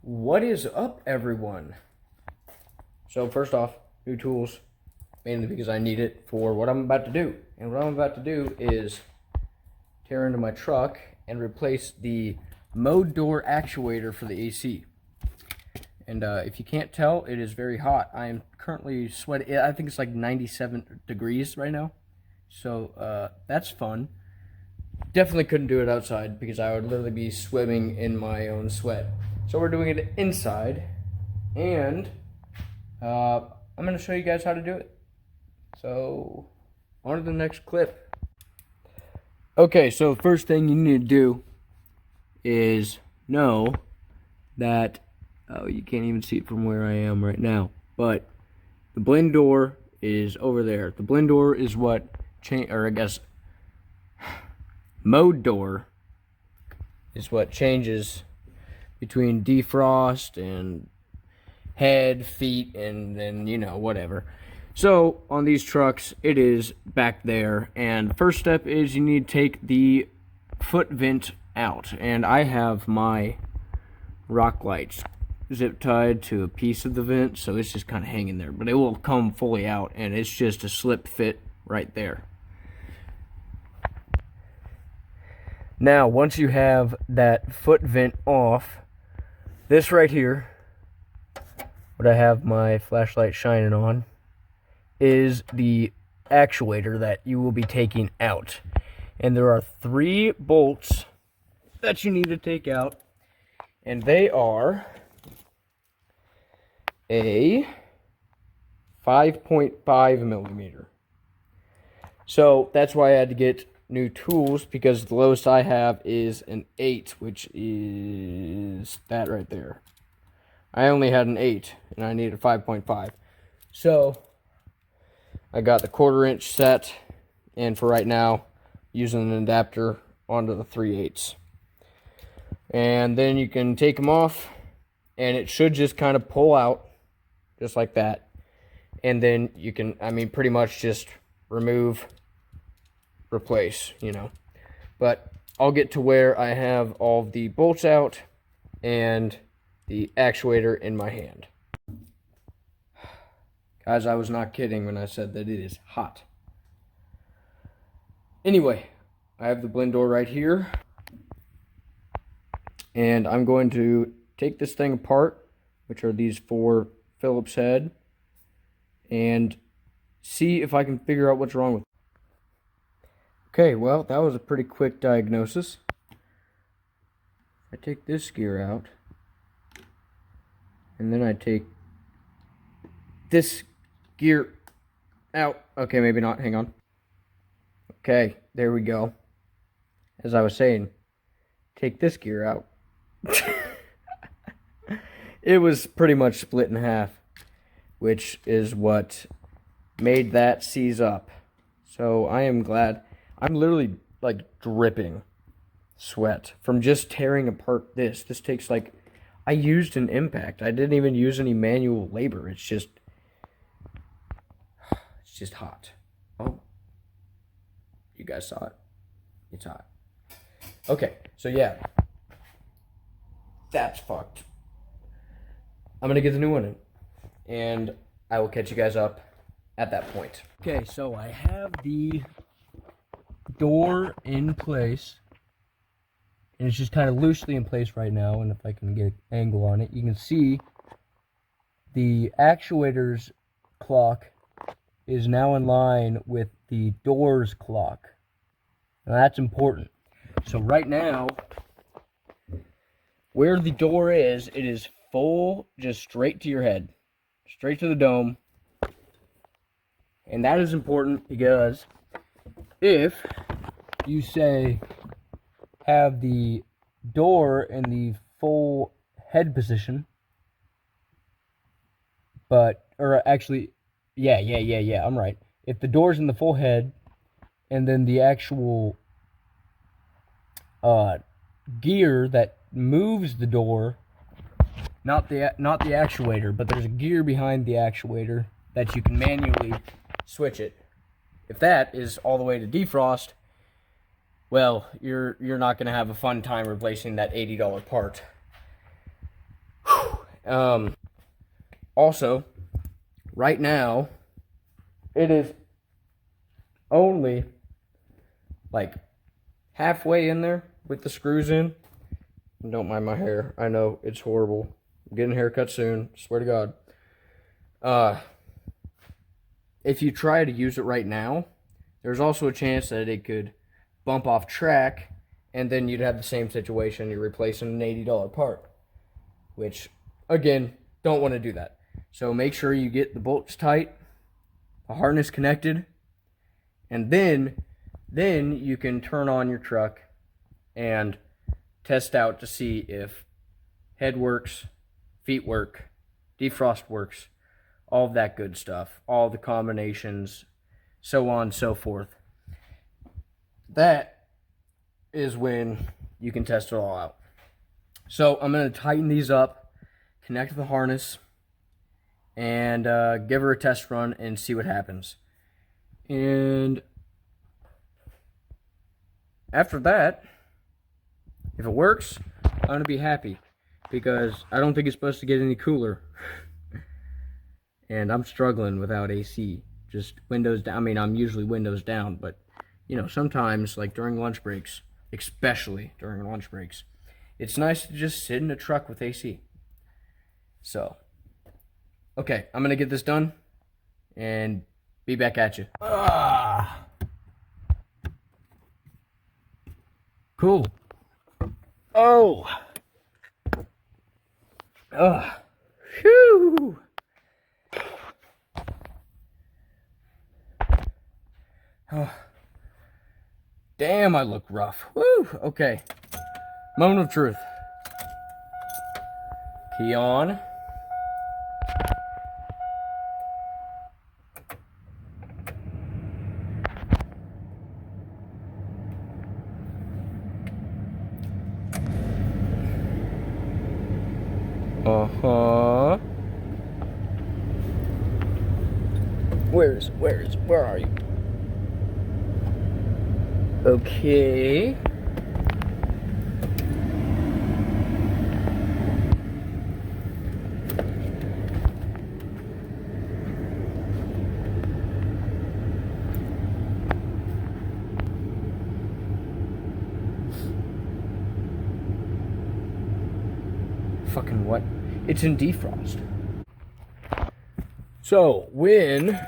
What is up, everyone? So first off, new tools, mainly because I need it for what I'm about to do. And what I'm about to do is tear into my truck and replace the mode door actuator for the AC. And if you can't tell, it is very hot. I am currently sweating. I think it's like 97 degrees right now. So that's fun. Definitely couldn't do it outside because I would literally be swimming in my own sweat. So we're doing it inside, and I'm going to show you guys how to do it. So on to the next clip. Okay, so the first thing you need to do is know that, oh, you can't even see it from where I am right now, but the blend door is over there. The blend door is what mode door is what changes between defrost and head, feet, and then, you know, whatever. So on these trucks, it is back there, and the first step is you need to take the foot vent out. And I have my rock lights zip tied to a piece of the vent, so it's just kind of hanging there, but it will come fully out, and it's just a slip fit right there. Now, once you have that foot vent off, this right here, what I have my flashlight shining on, is the actuator that you will be taking out. And there are 3 bolts that you need to take out, and they are a 5.5 millimeter. So that's why I had to get new tools, because the lowest I have is an 8, which is that right there. I only had an 8 and I needed a 5.5. So I got the 1/4 inch set, and for right now using an adapter onto the 3/8. And then you can take them off, and it should just kind of pull out just like that. And then you can, I mean, pretty much just remove, replace, you know. But I'll get to where I have all the bolts out and the actuator in my hand. Guys, I was not kidding when I said that it is hot. Anyway, I have the blend door right here, and I'm going to take this thing apart, which are these 4 Phillips head, and see if I can figure out what's wrong with it. Okay, well, that was a pretty quick diagnosis. I take this gear out, and then I take this gear out. Okay, maybe not, hang on. Okay, there we go. As I was saying, take this gear out. It was pretty much split in half, which is what made that seize up. So I am glad. I'm literally like dripping sweat from just tearing apart this. This takes like, I used an impact. I didn't even use any manual labor. It's just hot. Oh, you guys saw it. It's hot. Okay, so yeah, that's fucked. I'm gonna get the new one in, and I will catch you guys up at that point. Okay, so I have the door in place, and it's just kind of loosely in place right now. And if I can get an angle on it, you can see the actuator's clock is now in line with the door's clock. Now that's important. So right now, where the door is, it is full, just straight to your head, straight to the dome. And that is important because if you say have the door in the full head position, I'm right. If the door's in the full head, and then the actual gear that moves the door, not the actuator, but there's a gear behind the actuator that you can manually switch it. If that is all the way to defrost, well, you're not going to have a fun time replacing that $80 part. Whew. Also, right now, it is only like halfway in there with the screws in. Don't mind my hair. I know it's horrible. I'm getting a haircut soon. Swear to God. If you try to use it right now, there's also a chance that it could bump off track, and then you'd have the same situation. You're replacing an $80 part, which, again, don't want to do that. So make sure you get the bolts tight, the harness connected, and then you can turn on your truck and test out to see if head works, feet work, defrost works, all of that good stuff, all the combinations, so on and so forth. That is when you can test it all out. So I'm going to tighten these up, connect the harness, and give her a test run and see what happens. And after that, if it works, I'm going to be happy, because I don't think it's supposed to get any cooler. And I'm struggling without AC. Just windows down. I mean, I'm usually windows down, but, you know, sometimes, like during lunch breaks, especially during lunch breaks, it's nice to just sit in a truck with AC. So, okay, I'm going to get this done and be back at you. Cool. Oh. Phew. Oh. Damn, I look rough. Woo. Okay. Moment of truth. Key on. Uh-huh. Where are you? Okay. Fucking what? It's in defrost. So, when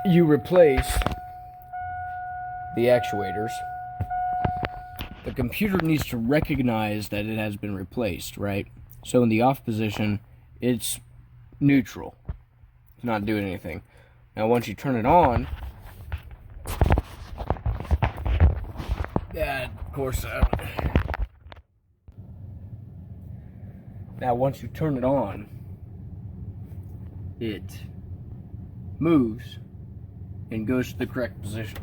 you replace the actuators, the computer needs to recognize that it has been replaced, right? So in the off position, it's neutral. It's not doing anything. Now once you turn it on, of course, now once you turn it on, it moves and goes to the correct position.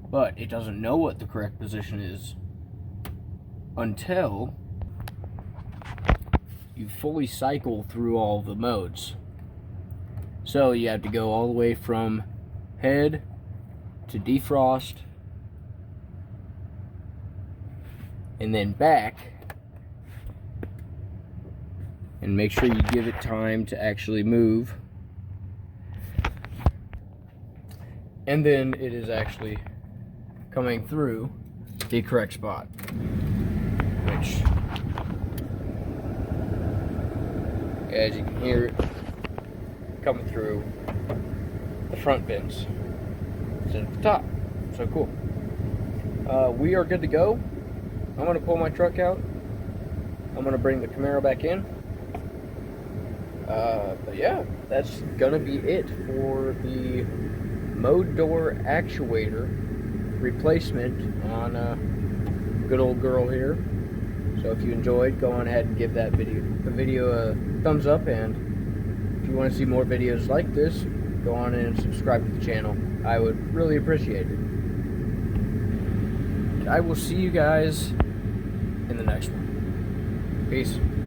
But it doesn't know what the correct position is until you fully cycle through all the modes. So you have to go all the way from head to defrost and then back, and make sure you give it time to actually move, and then it is actually coming through the correct spot, which, as you can hear it coming through the front vents. It's at the top. So cool. We are good to go. I'm going to pull my truck out. I'm going to bring the Camaro back in. But yeah, that's going to be it for the mode door actuator replacement on good old girl here. So if you enjoyed, go on ahead and give that video a thumbs up, and if you want to see more videos like this, go on and subscribe to the channel. I would really appreciate it. I will see you guys in the next one. Peace.